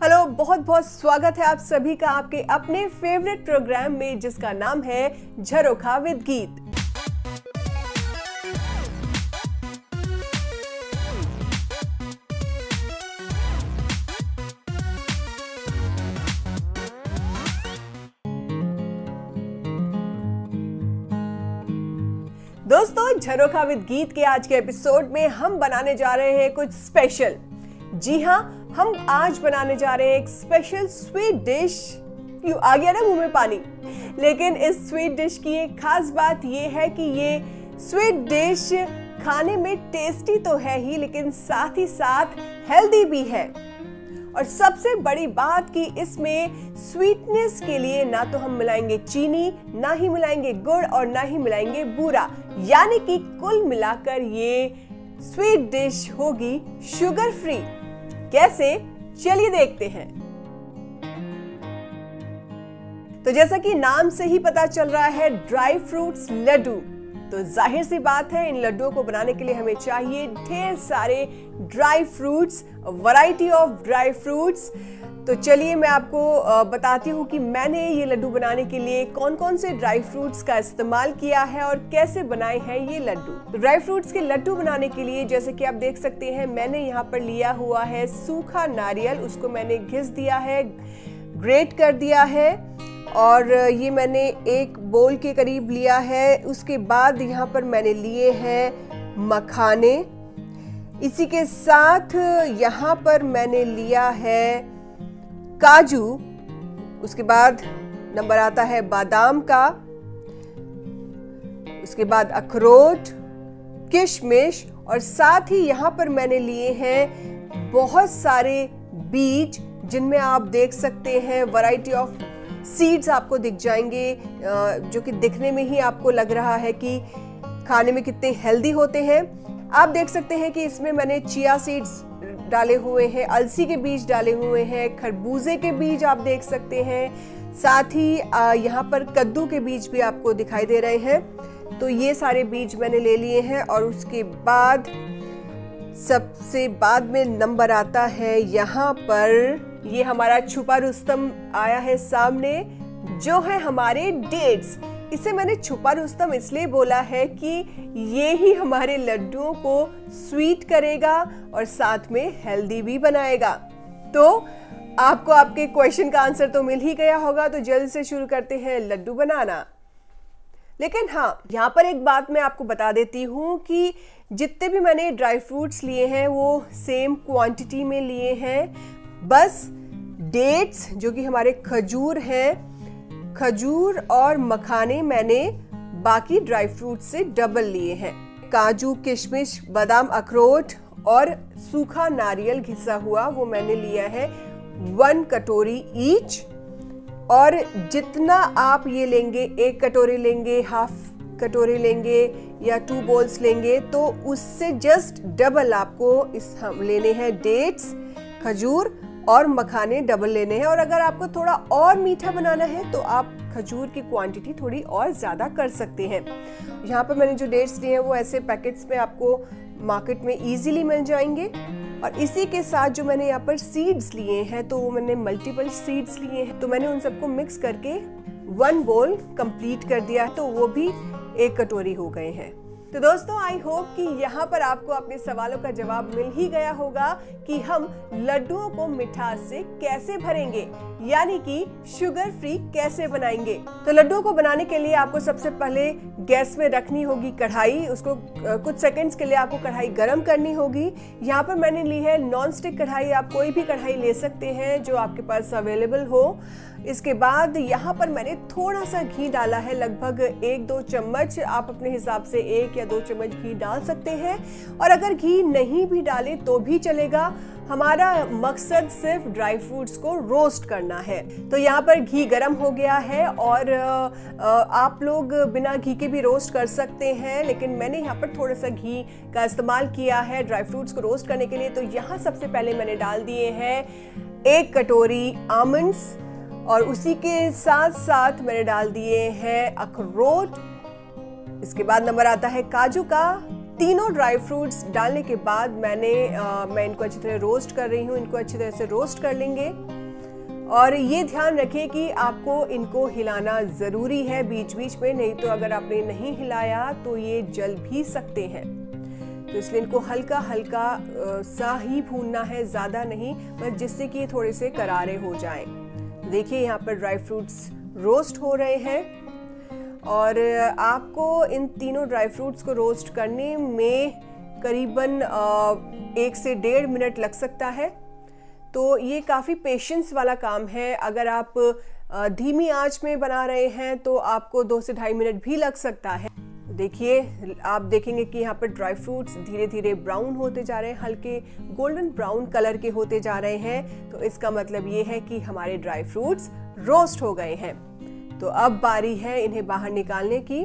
Hello, बहुत बहुत स्वागत है आप सभी का आपके अपने फेवरेट प्रोग्राम में जिसका नाम है झरोखा विद गीत। दोस्तों, झरोखा विद गीत के आज के एपिसोड में हम बनाने जा रहे हैं कुछ स्पेशल। जी हाँ, हम आज बनाने जा रहे हैं एक स्पेशल स्वीट डिश। क्यों आ गया ना मुंह में पानी। लेकिन इस स्वीट डिश की एक खास बात ये है कि ये स्वीट डिश खाने में टेस्टी तो है ही, लेकिन साथ ही साथ हेल्दी भी है। और सबसे बड़ी बात कि इसमें स्वीटनेस के लिए ना तो हम मिलाएंगे चीनी, ना ही मिलाएंगे गुड़ और ना ही मिलाएंगे बूरा, यानी कि कुल मिलाकर ये स्वीट डिश होगी शुगर फ्री। कैसे, चलिए देखते हैं। तो जैसा कि नाम से ही पता चल रहा है, ड्राई फ्रूट्स लड्डू, तो जाहिर सी बात है इन लड्डुओं को बनाने के लिए हमें चाहिए ढेर सारे dry fruits, variety of dry fruits. तो चलिए मैं आपको बताती हूँ कि मैंने ये लड्डू बनाने के लिए कौन कौन से ड्राई फ्रूट्स का इस्तेमाल किया है और कैसे बनाए हैं ये लड्डू। तो ड्राई फ्रूट्स के लड्डू बनाने के लिए जैसे कि आप देख सकते हैं, मैंने यहाँ पर लिया हुआ है सूखा नारियल। उसको मैंने घिस दिया है, ग्रेट कर दिया है और ये मैंने एक बोल के करीब लिया है। उसके बाद यहाँ पर मैंने लिए हैं मखाने। इसी के साथ यहाँ पर मैंने लिया है काजू। उसके बाद नंबर आता है बादाम का। उसके बाद अखरोट, किशमिश और साथ ही यहाँ पर मैंने लिए हैं बहुत सारे बीज, जिनमें आप देख सकते हैं वैरायटी ऑफ सीड्स आपको दिख जाएंगे, जो कि दिखने में ही आपको लग रहा है कि खाने में कितने हेल्दी होते हैं। आप देख सकते हैं कि इसमें मैंने चिया सीड्स डाले हुए हैं, अलसी के बीज डाले हुए हैं, खरबूजे के बीज आप देख सकते हैं, साथ ही यहाँ पर कद्दू के बीज भी आपको दिखाई दे रहे हैं। तो ये सारे बीज मैंने ले लिए हैं। और उसके बाद सबसे बाद में नंबर आता है यहाँ पर, ये हमारा छुपा रुस्तम आया है सामने, जो है हमारे डेट्स। इसे मैंने छुपा रुस्तम इसलिए बोला है कि ये ही हमारे लड्डुओं को स्वीट करेगा और साथ में हेल्दी भी बनाएगा। तो आपको आपके क्वेश्चन का आंसर तो मिल ही गया होगा, तो जल्दी से शुरू करते हैं लड्डू बनाना। लेकिन हाँ, यहाँ पर एक बात मैं आपको बता देती हूँ कि जितने भी मैंने ड्राई फ्रूट्स लिए हैं वो सेम क्वांटिटी में लिए हैं। बस डेट्स, जो कि हमारे खजूर हैं, खजूर और मखाने मैंने बाकी ड्राई फ्रूट से डबल लिए हैं। काजू, किशमिश, बादाम, अखरोट और सूखा नारियल घिसा हुआ वो मैंने लिया है 1 कटोरी ईच। और जितना आप ये लेंगे, 1 कटोरी लेंगे, हाफ कटोरी लेंगे या 2 बोल्स लेंगे, तो उससे जस्ट डबल आपको इस हम लेने हैं डेट्स, खजूर और मखाने डबल लेने हैं। और अगर आपको थोड़ा और मीठा बनाना है तो आप खजूर की क्वांटिटी थोड़ी और ज़्यादा कर सकते हैं। यहाँ पर मैंने जो डेट्स लिए हैं वो ऐसे पैकेट्स में आपको मार्केट में इजीली मिल जाएंगे। और इसी के साथ जो मैंने यहाँ पर सीड्स लिए हैं, तो वो मैंने मल्टीपल सीड्स लिए हैं, तो मैंने उन सबको मिक्स करके 1 बोल कंप्लीट कर दिया, तो वो भी 1 कटोरी हो गए हैं। तो दोस्तों, आई होप कि यहाँ पर आपको अपने सवालों का जवाब मिल ही गया होगा कि हम लड्डुओं को मिठास से कैसे भरेंगे, यानी कि शुगर फ्री कैसे बनाएंगे। तो लड्डुओं को बनाने के लिए आपको सबसे पहले गैस में रखनी होगी कढ़ाई। उसको कुछ सेकंड्स के लिए आपको कढ़ाई गर्म करनी होगी। यहाँ पर मैंने ली है नॉन स्टिक कढ़ाई। आप कोई भी कढ़ाई ले सकते हैं जो आपके पास अवेलेबल हो। इसके बाद यहाँ पर मैंने थोड़ा सा घी डाला है, लगभग 1-2 चम्मच। आप अपने हिसाब से 1 या 2 चम्मच घी डाल सकते हैं। और अगर घी नहीं भी डालें तो भी चलेगा। हमारा मकसद सिर्फ ड्राई फ्रूट्स को रोस्ट करना है। तो यहाँ पर घी गर्म हो गया है और आप लोग बिना घी के भी रोस्ट कर सकते हैं, लेकिन मैंने यहाँ पर थोड़ा सा घी का इस्तेमाल किया है ड्राई फ्रूट्स को रोस्ट करने के लिए। तो यहाँ सबसे पहले मैंने डाल दिए हैं 1 कटोरी आमंड्स और उसी के साथ साथ मैंने डाल दिए हैं अखरोट। इसके बाद नंबर आता है काजू का तीनों ड्राई फ्रूट्स डालने के बाद मैं इनको अच्छी तरह रोस्ट कर रही हूँ। इनको अच्छी तरह से रोस्ट कर लेंगे और ये ध्यान रखें कि आपको इनको हिलाना ज़रूरी है बीच बीच में, नहीं तो अगर आपने नहीं हिलाया तो ये जल भी सकते हैं। तो इसलिए इनको हल्का हल्का सा ही भूनना है, ज़्यादा नहीं, बस जिससे कि ये थोड़े से करारे हो जाएं। देखिए यहाँ पर ड्राई फ्रूट्स रोस्ट हो रहे हैं और आपको इन तीनों ड्राई फ्रूट्स को रोस्ट करने में करीबन 1 से 1.5 मिनट लग सकता है। तो ये काफ़ी पेशेंस वाला काम है। अगर आप धीमी आंच में बना रहे हैं तो आपको 2 से 2.5 मिनट भी लग सकता है। देखिए, आप देखेंगे कि यहाँ पर ड्राई फ्रूट्स धीरे धीरे ब्राउन होते जा रहे हैं, हल्के गोल्डन ब्राउन कलर के होते जा रहे हैं। तो इसका मतलब ये है कि हमारे ड्राई फ्रूट्स रोस्ट हो गए हैं। तो अब बारी है इन्हें बाहर निकालने की।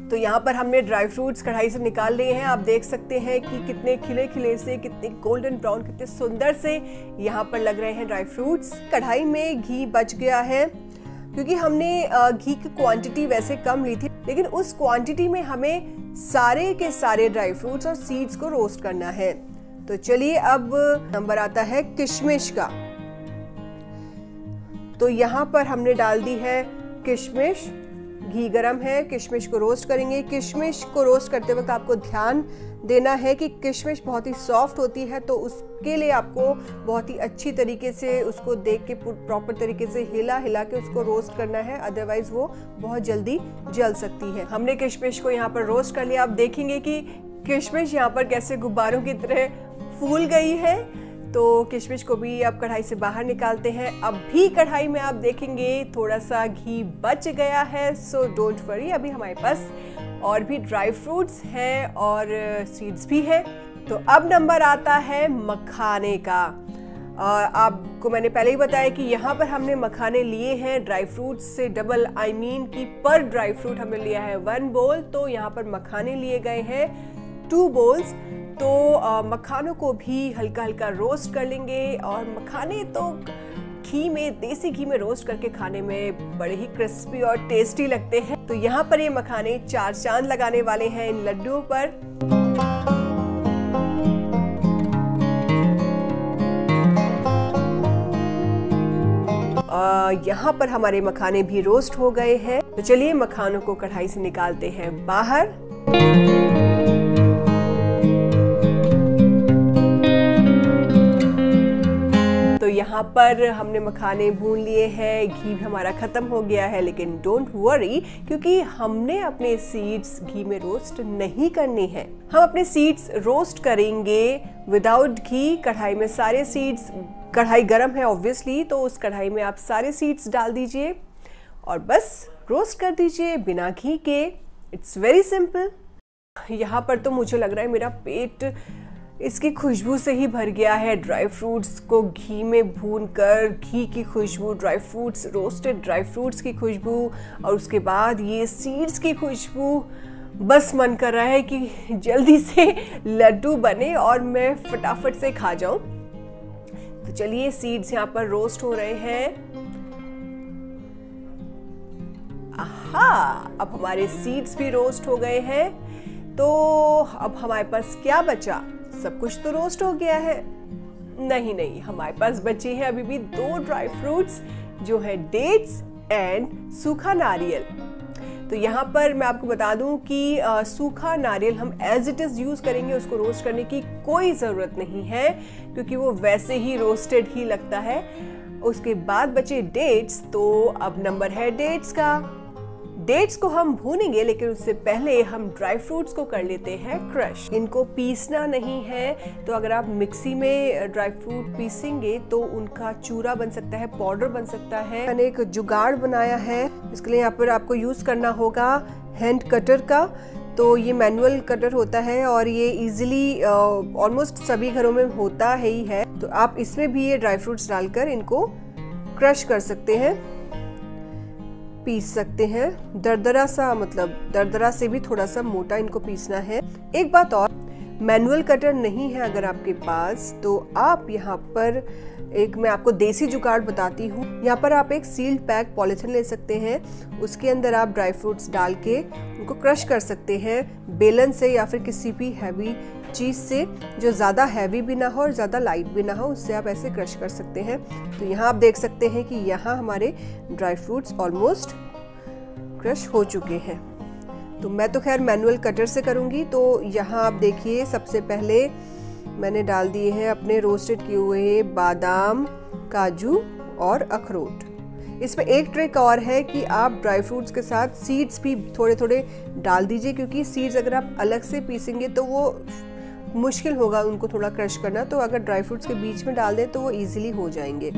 तो यहाँ पर हमने ड्राई फ्रूट्स कढ़ाई से निकाल लिए हैं। आप देख सकते हैं कि कितने खिले खिले से, कितने गोल्डन ब्राउन, कितने सुंदर से यहाँ पर लग रहे हैं ड्राई फ्रूट्स। कढ़ाई में घी बच गया है क्योंकि हमने घी की क्वांटिटी वैसे कम ली थी, लेकिन उस क्वांटिटी में हमें सारे के सारे ड्राई फ्रूट्स और सीड्स को रोस्ट करना है। तो चलिए, अब नंबर आता है किशमिश का। तो यहाँ पर हमने डाल दी है किशमिश। घी गरम है, किशमिश को रोस्ट करेंगे। किशमिश को रोस्ट करते वक्त आपको ध्यान देना है कि किशमिश बहुत ही सॉफ्ट होती है, तो उसके लिए आपको बहुत ही अच्छी तरीके से उसको देख के प्रॉपर तरीके से हिला हिला के उसको रोस्ट करना है, अदरवाइज वो बहुत जल्दी जल सकती है। हमने किशमिश को यहाँ पर रोस्ट कर लिया। आप देखेंगे कि किशमिश यहाँ पर कैसे गुब्बारों की तरह फूल गई है। तो किशमिश को भी अब कढ़ाई से बाहर निकालते हैं। अब भी कढ़ाई में आप देखेंगे थोड़ा सा घी बच गया है, सो डोंट वरी, अभी हमारे पास और भी ड्राई फ्रूट्स हैं और सीड्स भी हैं। तो अब नंबर आता है मखाने का। आपको मैंने पहले ही बताया कि यहाँ पर हमने मखाने लिए हैं ड्राई फ्रूट्स से डबल, कि पर ड्राई फ्रूट हमने लिया है 1 बोल, तो यहाँ पर मखाने लिए गए हैं 2 बोल्स। तो मखानों को भी हल्का हल्का रोस्ट कर लेंगे और मखाने तो घी में, देसी घी में रोस्ट करके खाने में बड़े ही क्रिस्पी और टेस्टी लगते हैं। तो यहाँ पर ये मखाने 4 चांद लगाने वाले हैं इन लड्डुओं पर। यहाँ पर हमारे मखाने भी रोस्ट हो गए हैं। तो चलिए मखानों को कढ़ाई से निकालते हैं बाहर। तो यहाँ पर हमने मखाने भून लिए हैं, घी भी हमारा खत्म हो गया है, लेकिन डोंट वरी क्योंकि हमने अपने सीड्स घी में रोस्ट नहीं करने हैं। हम अपने सीड्स रोस्ट करेंगे विदाउट घी। कढ़ाई में सारे सीड्स, कढ़ाई गरम है ऑब्वियसली, तो उस कढ़ाई में आप सारे सीड्स डाल दीजिए और बस रोस्ट कर दीजिए बिना घी के। It's very simple. यहाँ पर तो मुझे लग रहा है मेरा पेट इसकी खुशबू से ही भर गया है। ड्राई फ्रूट्स को घी में भूनकर, घी की खुशबू, dry fruits, roasted dry fruits की खुशबू और उसके बाद ये सीड्स की खुशबू। बस मन कर रहा है कि जल्दी से लड्डू बने और मैं फटाफट से खा जाऊं। तो चलिए, सीड्स यहाँ पर रोस्ट हो रहे हैं। आहा, अब हमारे सीड्स भी रोस्ट हो गए हैं। तो अब हमारे पास क्या बचा? सब कुछ तो रोस्ट हो गया है। नहीं, हमारे पास बचे हैं अभी भी 2 ड्राई फ्रूट्स, जो है डेट्स एंड सूखा नारियल। तो यहाँ पर मैं आपको बता दूं कि सूखा नारियल हम एज इट इज यूज करेंगे, उसको रोस्ट करने की कोई ज़रूरत नहीं है क्योंकि वो वैसे ही रोस्टेड ही लगता है। उसके बाद बचे डेट्स, तो अब नंबर है डेट्स का। डेट्स को हम भूनेंगे, लेकिन उससे पहले हम ड्राई फ्रूट्स को कर लेते हैं क्रश। इनको पीसना नहीं है, तो अगर आप मिक्सी में ड्राई फ्रूट पीसेंगे तो उनका चूरा बन सकता है, पाउडर बन सकता है। मैंने एक जुगाड़ बनाया है, इसके लिए यहाँ पर आपको यूज करना होगा हैंड कटर का। तो ये मैनुअल कटर होता है और ये इजीली ऑलमोस्ट सभी घरों में होता ही है। तो आप इसमें भी ये ड्राई फ्रूट्स डालकर इनको क्रश कर सकते हैं, पीस सकते हैं। दरदरा सा, मतलब दरदरा से भी थोड़ा सा मोटा इनको पीसना है। एक बात और, मैनुअल कटर नहीं है अगर आपके पास, तो आप यहाँ पर एक मैं आपको देसी जुगाड़ बताती हूँ। यहाँ पर आप एक सील्ड पैक पॉलीथिन ले सकते हैं, उसके अंदर आप ड्राई फ्रूट्स डाल के उनको क्रश कर सकते हैं बेलन से या फिर किसी भी हैवी चीज़ से, जो ज़्यादा हैवी भी ना हो और ज़्यादा लाइट भी ना हो, उससे आप ऐसे क्रश कर सकते हैं। तो यहाँ आप देख सकते हैं कि यहाँ हमारे ड्राई फ्रूट्स ऑलमोस्ट क्रश हो चुके हैं। तो मैं तो खैर मैनुअल कटर से करूँगी। तो यहाँ आप देखिए, सबसे पहले मैंने डाल दिए हैं अपने रोस्टेड किए हुए बादाम, काजू और अखरोट। इसमें एक ट्रिक और है कि आप ड्राई फ्रूट्स के साथ सीड्स भी थोड़े थोड़े डाल दीजिए, क्योंकि सीड्स अगर आप अलग से पीसेंगे तो वो मुश्किल होगा उनको थोड़ा क्रश करना। तो अगर ड्राई फ्रूट्स के बीच में डाल दें तो वो इजीली हो जाएंगे।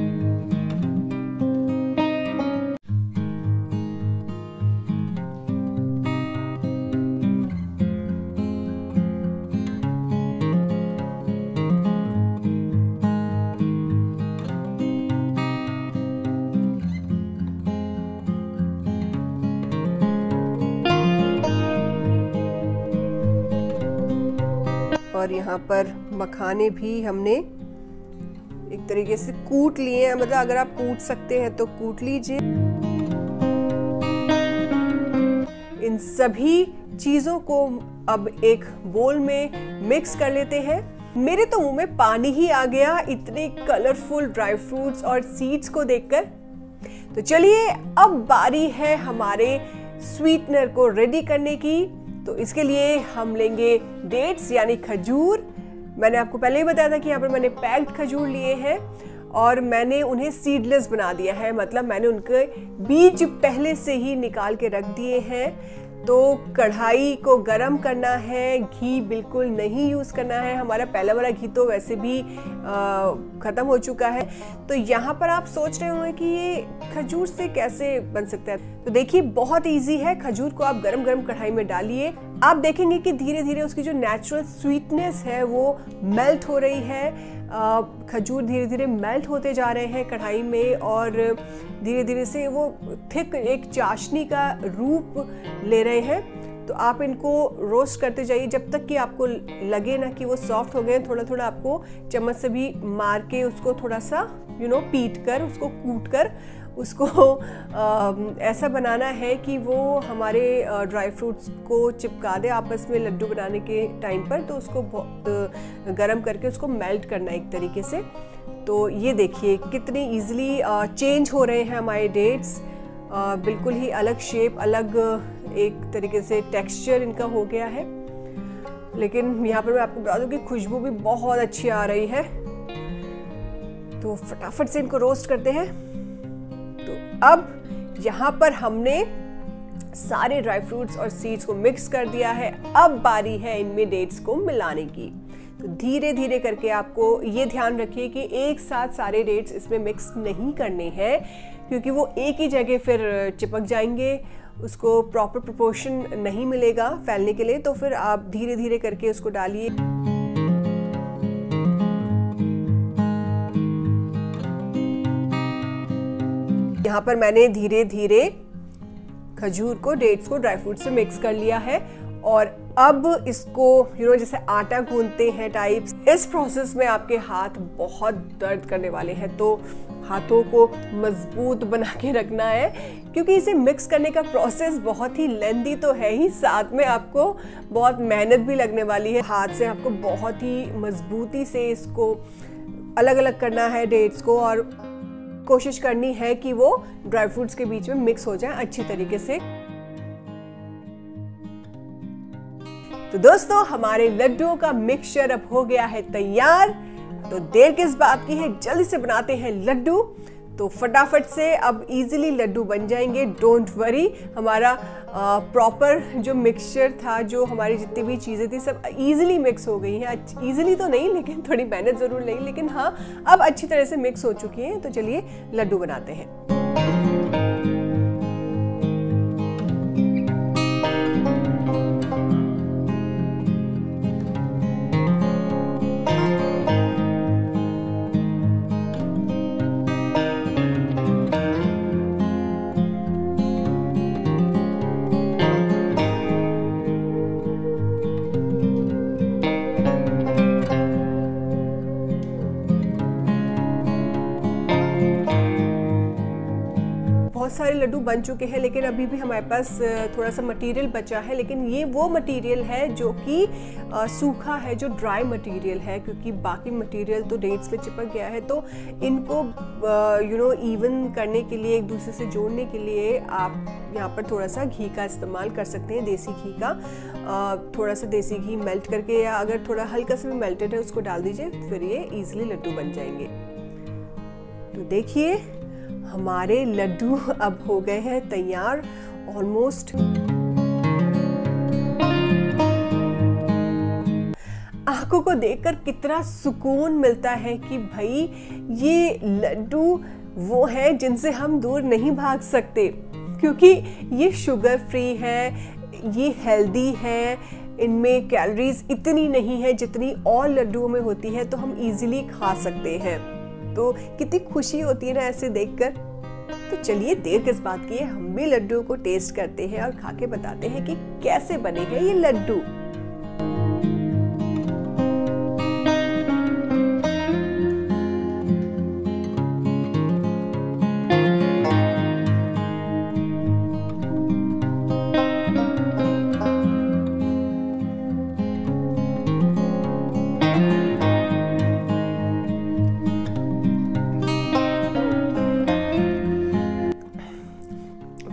और यहाँ पर मखाने भी हमने एक तरीके से कूट लिए हैं, मतलब अगर आप कूट सकते हैं तो कूट लीजिए। इन सभी चीजों को अब एक बोल में मिक्स कर लेते हैं। मेरे तो मुंह में पानी ही आ गया इतने कलरफुल ड्राई फ्रूट्स और सीड्स को देखकर। तो चलिए, अब बारी है हमारे स्वीटनर को रेडी करने की। तो इसके लिए हम लेंगे डेट्स यानी खजूर। मैंने आपको पहले ही बताया था कि यहाँ पर मैंने पैक्ड खजूर लिए हैं और मैंने उन्हें सीडलेस बना दिया है, मतलब मैंने उनके बीज पहले से ही निकाल के रख दिए हैं। तो कढ़ाई को गरम करना है, घी बिल्कुल नहीं यूज़ करना है। हमारा पहला वाला घी तो वैसे भी ख़त्म हो चुका है। तो यहाँ पर आप सोच रहे होंगे कि ये खजूर से कैसे बन सकता है। तो देखिए, बहुत इजी है। खजूर को आप गरम गरम कढ़ाई में डालिए, आप देखेंगे कि धीरे धीरे उसकी जो नेचुरल स्वीटनेस है वो मेल्ट हो रही है। खजूर धीरे धीरे मेल्ट होते जा रहे हैं कढ़ाई में और धीरे धीरे से वो थिक एक चाशनी का रूप ले रहे हैं। तो आप इनको रोस्ट करते जाइए जब तक कि आपको लगे ना कि वो सॉफ्ट हो गए। थोड़ा थोड़ा आपको चम्मच से भी मार के उसको थोड़ा सा पीट कर, उसको कूट कर उसको ऐसा बनाना है कि वो हमारे ड्राई फ्रूट्स को चिपका दे आपस में लड्डू बनाने के टाइम पर। तो उसको गरम करके उसको मेल्ट करना एक तरीके से। तो ये देखिए कितनी इजीली चेंज हो रहे हैं हमारे डेट्स। बिल्कुल ही अलग शेप, अलग एक तरीके से टेक्सचर इनका हो गया है। लेकिन यहाँ पर मैं आपको बता दूं कि खुशबू भी बहुत अच्छी आ रही है। तो फटाफट से इनको रोस्ट करते हैं। तो अब यहाँ पर हमने सारे ड्राई फ्रूट्स और सीड्स को मिक्स कर दिया है। अब बारी है इनमें डेट्स को मिलाने की। तो धीरे धीरे करके आपको ये ध्यान रखिए कि एक साथ सारे डेट्स इसमें मिक्स नहीं करने हैं, क्योंकि वो एक ही जगह फिर चिपक जाएंगे, उसको प्रॉपर प्रोपोर्शन नहीं मिलेगा फैलने के लिए। तो फिर आप धीरे धीरे करके उसको डालिए। यहाँ पर मैंने धीरे धीरे खजूर को, डेट्स को ड्राई फ्रूट से मिक्स कर लिया है और अब इसको जैसे आटा गूंथते हैं टाइप्स, इस प्रोसेस में आपके हाथ बहुत दर्द करने वाले हैं। तो हाथों को मजबूत बना के रखना है, क्योंकि इसे मिक्स करने का प्रोसेस बहुत ही लेंथी तो है ही, साथ में आपको बहुत मेहनत भी लगने वाली है। हाथ से आपको बहुत ही मजबूती से इसको अलग अलग करना है डेट्स को, और कोशिश करनी है कि वो ड्राई फ्रूट्स के बीच में मिक्स हो जाए अच्छी तरीके से। तो दोस्तों, हमारे लड्डुओं का मिक्सचर अब हो गया है तैयार। तो देर किस बात की है, जल्दी से बनाते हैं लड्डू। तो फटाफट से अब इजीली लड्डू बन जाएंगे, डोंट वरी। हमारा प्रॉपर जो मिक्सचर था, जो हमारी जितनी भी चीज़ें थी, सब इजीली मिक्स हो गई हैं। इजीली तो नहीं, लेकिन थोड़ी मेहनत ज़रूर लगी, लेकिन हाँ अब अच्छी तरह से मिक्स हो चुकी हैं। तो चलिए लड्डू बनाते हैं। सारे लड्डू बन चुके हैं, लेकिन अभी भी हमारे पास थोड़ा सा मटेरियल बचा है। लेकिन ये वो मटेरियल है जो कि सूखा है, जो ड्राई मटेरियल है, क्योंकि बाकी मटेरियल तो डेट्स में चिपक गया है। तो इनको इवन करने के लिए, एक दूसरे से जोड़ने के लिए आप यहाँ पर थोड़ा सा घी का इस्तेमाल कर सकते हैं, देसी घी का। थोड़ा सा देसी घी मेल्ट करके, या अगर थोड़ा हल्का सा भी मेल्टेड है उसको डाल दीजिए, फिर ये इजीली लड्डू बन जाएंगे। तो देखिए हमारे लड्डू अब हो गए हैं तैयार ऑलमोस्ट। आंखों को देखकर कितना सुकून मिलता है कि भाई ये लड्डू वो है जिनसे हम दूर नहीं भाग सकते, क्योंकि ये शुगर फ्री है, ये हेल्दी है, इनमें कैलोरीज इतनी नहीं है जितनी और लड्डुओं में होती है, तो हम इजीली खा सकते हैं। तो कितनी खुशी होती है ना ऐसे देखकर। तो चलिए देर किस बात की है, हम भी लड्डुओं को टेस्ट करते हैं और खा के बताते हैं कि कैसे बने हैं ये लड्डू।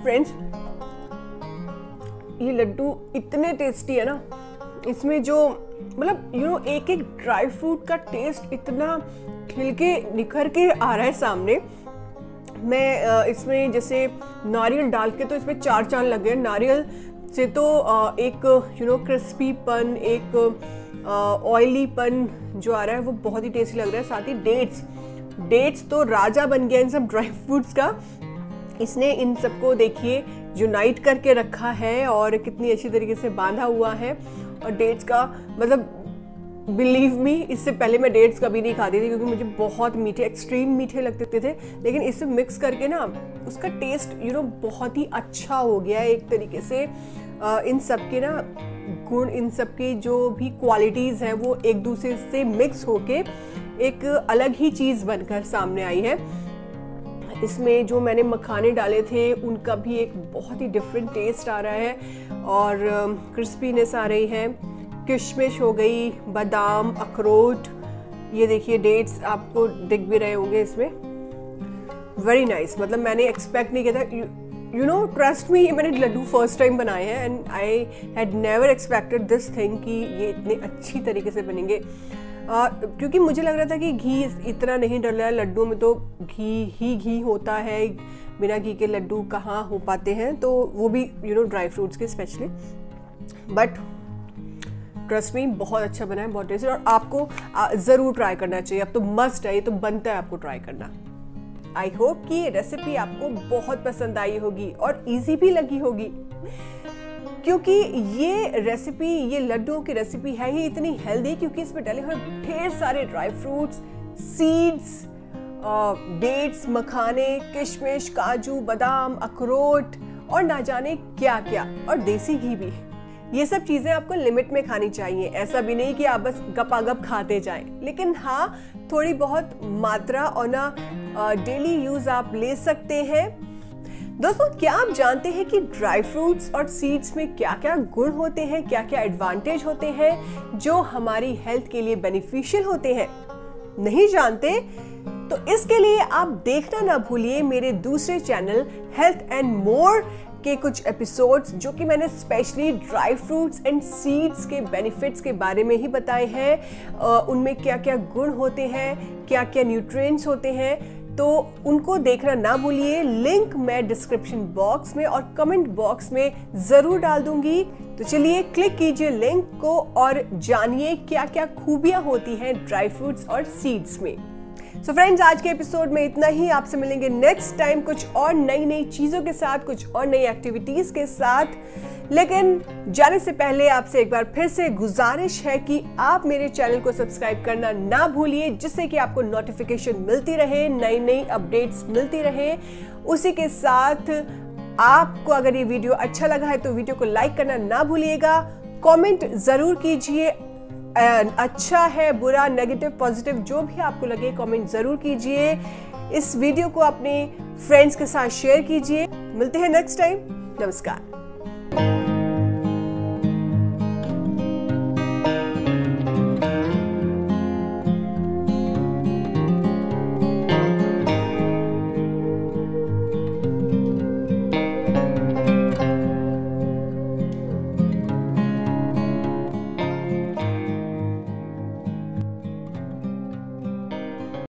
फ्रेंड्स, ये लड्डू इतने टेस्टी है ना, इसमें जो मतलब एक एक ड्राई फ्रूट का टेस्ट इतना खिल के निखर के आ रहा है सामने। मैं इसमें जैसे नारियल डाल के तो इसमें चार चांद लग गए। नारियल से तो एक क्रिस्पीपन, एक ऑयलीपन जो आ रहा है वो बहुत ही टेस्टी लग रहा है। साथ ही डेट्स तो राजा बन गया इन सब ड्राई फ्रूट्स का। इसने इन सबको देखिए यूनाइट करके रखा है और कितनी अच्छी तरीके से बांधा हुआ है। और डेट्स का मतलब बिलीव मी, इससे पहले मैं डेट्स कभी नहीं खाती थी क्योंकि मुझे बहुत मीठे, एक्सट्रीम मीठे लगते थे। लेकिन इससे मिक्स करके ना उसका टेस्ट बहुत ही अच्छा हो गया है एक तरीके से। इन सब के ना गुण, इन सब की जो भी क्वालिटीज़ हैं वो एक दूसरे से मिक्स होके एक अलग ही चीज़ बनकर सामने आई है। इसमें जो मैंने मखाने डाले थे उनका भी एक बहुत ही डिफरेंट टेस्ट आ रहा है और क्रिस्पीनेस आ रही है। किशमिश हो गई, बादाम, अखरोट, ये देखिए डेट्स आपको दिख भी रहे होंगे इसमें। वेरी नाइस, मतलब मैंने एक्सपेक्ट नहीं किया था। ट्रस्ट मी, ये मैंने लड्डू फर्स्ट टाइम बनाए हैं and I had never expected this thing कि ये इतने अच्छी तरीके से बनेंगे। क्योंकि मुझे लग रहा था कि घी इतना नहीं डल रहा है लड्डू में, तो घी होता है, बिना घी के लड्डू कहाँ हो पाते हैं, तो वो भी ड्राई फ्रूट्स के स्पेशली। बट ट्रस्ट मी, बहुत अच्छा बना है, बहुत टेस्टी। और आपको ज़रूर ट्राई करना चाहिए, अब तो मस्ट है, ये तो बनता है आपको ट्राई करना। आई होप कि ये रेसिपी आपको बहुत पसंद आई होगी और इजी भी लगी होगी, क्योंकि ये रेसिपी, ये लड्डुओं की रेसिपी है ही इतनी हेल्दी क्योंकि इसमें डले हुए ढेर सारे ड्राई फ्रूट्स, सीड्स, डेट्स, मखाने, किशमिश, काजू, बादाम, अखरोट और ना जाने क्या क्या, और देसी घी भी। ये सब चीजें आपको लिमिट में खानी चाहिए, ऐसा भी नहीं कि आप बस गपागप खाते जाएं, लेकिन हाँ थोड़ी बहुत मात्रा और ना डेली यूज आप ले सकते हैं। दोस्तों, क्या आप जानते हैं कि ड्राई फ्रूट्स और सीड्स में क्या क्या गुण होते हैं, क्या क्या एडवांटेज होते हैं जो हमारी हेल्थ के लिए बेनिफिशियल होते हैं? नहीं जानते? तो इसके लिए आप देखना ना भूलिए मेरे दूसरे चैनल हेल्थ एंड मोर के कुछ एपिसोड्स, जो कि मैंने specially dry fruits and seeds के बेनिफिट्स के बारे में ही बताए हैं। उनमें क्या क्या गुण होते हैं, क्या क्या न्यूट्रिएंट्स होते हैं, तो उनको देखना ना भूलिए। लिंक मैं डिस्क्रिप्शन बॉक्स में और कमेंट बॉक्स में जरूर डाल दूंगी। तो चलिए क्लिक कीजिए लिंक को और जानिए क्या क्या खूबियां होती हैं ड्राई फ्रूट्स और सीड्स में। सो फ्रेंड्स, आज के एपिसोड में इतना ही। आपसे मिलेंगे नेक्स्ट टाइम कुछ और नई नई चीजों के साथ, कुछ और नई एक्टिविटीज के साथ। लेकिन जाने से पहले आपसे एक बार फिर से गुजारिश है कि आप मेरे चैनल को सब्सक्राइब करना ना भूलिए, जिससे कि आपको नोटिफिकेशन मिलती रहे, नई नई अपडेट्स मिलती रहे। उसी के साथ आपको अगर ये वीडियो अच्छा लगा है तो वीडियो को लाइक करना ना भूलिएगा। कमेंट जरूर कीजिए, अच्छा है, बुरा, नेगेटिव, पॉजिटिव, जो भी आपको लगे कमेंट जरूर कीजिए। इस वीडियो को अपने फ्रेंड्स के साथ शेयर कीजिए। मिलते हैं नेक्स्ट टाइम। नमस्कार।